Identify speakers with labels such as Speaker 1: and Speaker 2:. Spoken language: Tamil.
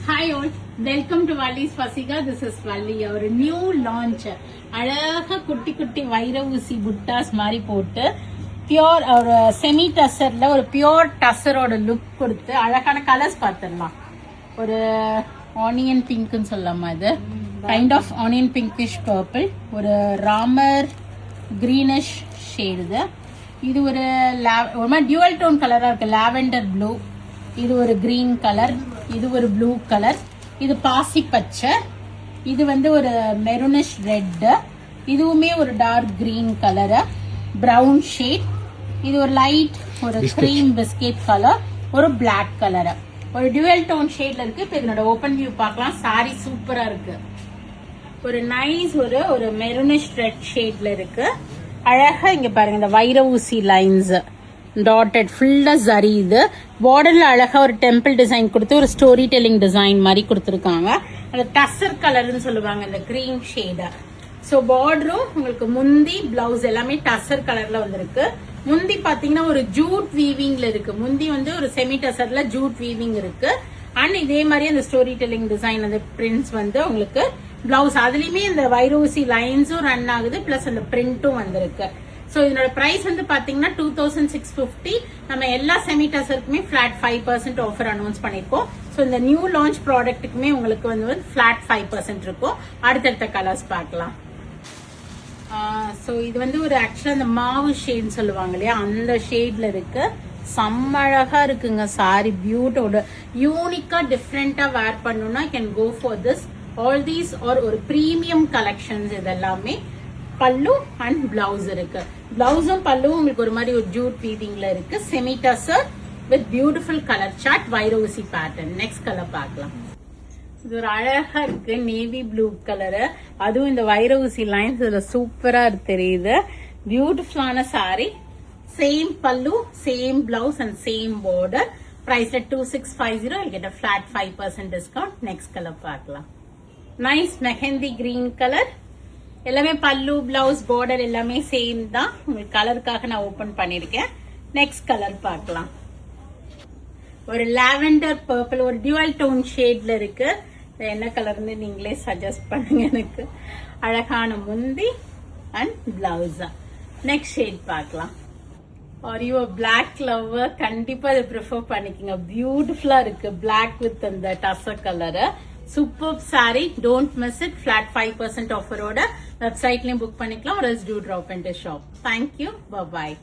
Speaker 1: Hi all, welcome to Valli's Fasika. This is Valli. ஒரு நியூ லான்ச் அழகா குட்டி குட்டி வைர ஊசி புட்டாஸ் மாதிரி போட்டு பியோர் ஒரு செமி டசர்ல ஒரு பியோர் டசரோட லுக் கொடுத்து அழகான கலர்ஸ் பார்த்துடலாம். ஒரு ஆனியன் பிங்க்னு சொல்லலாமா, இது kind of onion pinkish purple, ஒரு ராமர் கிரீனிஷ் ஷேடு. இது ஒரு மாதிரி டியூவல் டோன் கலரா இருக்கு, லாவெண்டர் ப்ளூ. இது ஒரு கிரீன் கலர், இது ஒரு ப்ளூ கலர், இது பாசி பச்சை, இது ஒரு மெரூனிஷ் ரெட், இதுவுமே ஒரு dark green colour, brown shade, இது ஒரு லைட் ஒரு கிரீம் பிஸ்கெட் கலர், ஒரு பிளாக் கலர், ஒரு டியூவல் டோன் ஷேட்ல இருக்கு. இப்போ இதனோட ஓபன் வியூ பார்க்கலாம். சாரி சூப்பரா இருக்கு. ஒரு நைஸ் ஒரு மெரூனிஷ் ரெட் ஷேட்ல இருக்கு. அழகா இங்க பாருங்க, இந்த வைர ஊசி லைன்ஸ் டாட்டட் ஃபுல்லா சரி. இது பார்டர்ல அழகா ஒரு டெம்பிள் டிசைன் கொடுத்து ஒரு ஸ்டோரி டெல்லிங் டிசைன் மாதிரி கொடுத்துருக்காங்க. அந்த டசர் கலர்னு சொல்லுவாங்க, இந்த கிரீம் ஷேடா. ஸோ பார்டரும் உங்களுக்கு முந்தி பிளவுஸ் எல்லாமே டசர் கலர்ல வந்திருக்கு. முந்தி பாத்தீங்கன்னா ஒரு ஜூட் வீவிங்ல இருக்கு. முந்தி ஒரு செமி டசர்ல ஜூட் வீவிங் இருக்கு. அண்ட் இதே மாதிரி அந்த ஸ்டோரி டெல்லிங் டிசைன் அந்த பிரிண்ட்ஸ் உங்களுக்கு பிளவுஸ் அதுலயுமே இந்த வைரோசி லைன்ஸும் ரன் ஆகுது, பிளஸ் அந்த பிரிண்டும் வந்திருக்கு. ஸோ இதனோட பிரைஸ் பாத்தீங்கன்னா 2650. நம்ம எல்லா செமி டசருக்குமே ஃபிளாட் 5% ஆஃபர் அனௌன்ஸ் பண்ணிருக்கோம். ஸோ இந்த நியூ லான்ச் ப்ராடக்ட்டுக்குமே உங்களுக்கு ஃபிளாட் 5% இருக்கும். அடுத்தடுத்த கலர்ஸ் பார்க்கலாம். ஸோ இது ஒரு ஆக்சுவலா அந்த மாவு ஷேட்னு சொல்லுவாங்க இல்லையா, அந்த ஷேட்ல இருக்கு. செம்ம அழகா இருக்குங்க சாரி. பியூட்டோட யூனிக்கா டிஃப்ரெண்டா வேர் பண்ணணும்னா can go for this. All these are ஒரு பிரீமியம் கலெக்ஷன்ஸ். இதெல்லாமே பல்லு அண்ட் பிளவுஸ் இருக்கு. பிளவுஸும் பல்லுவும் உங்களுக்கு ஒரு மாதிரி ஒரு ஜூட் வீவிங்ல இருக்கு. Semi tussar with beautiful colour chart வைரோசி பேட்டர்ன். நெக்ஸ்ட் கலர் பார்க்கலாம். இது ஒரு அழகா இருக்கு, நேவி ப்ளூ கலரு. அதுவும் இந்த வைரோசி லைன்ஸ் இதுல சூப்பரா தெரியுது. பியூட்டிஃபுல்லான sari. Same pallu, same blouse and same border. பிரைஸ்ல 2650. I'll get a flat 5% discount. Next colour பார்க்கலாம். Nice mehndi green colour. எல்லாமே பல்லு பிளவுஸ் பார்டர் எல்லாமே சேம் தான். உங்களுக்கு கலருக்காக நான் ஓபன் பண்ணிருக்கேன். நெக்ஸ்ட் கலர் பார்க்கலாம். ஒரு லாவெண்டர் பர்பிள், ஒரு டியூவல் டோன் ஷேட்ல இருக்கு. என்ன கலர்னு நீங்களே சஜஸ்ட் பண்ணுங்க எனக்கு. அழகான முந்தி அண்ட் பிளவுஸ். நெக்ஸ்ட் ஷேட் பார்க்கலாம். ஆர் யூ பிளாக் லவ்வர், கண்டிப்பா இதை ப்ரிஃபர் பண்ணிக்கோங்க. பியூட்டிஃபுல்லா இருக்கு பிளாக் வித் அந்த tussar colour. Super sari, don't miss it. Flat 5% ஆஃபரோட வெப்சைட்லயும் புக் பண்ணிக்கலாம், ஒரு do drop in to shop. Thank you, bye.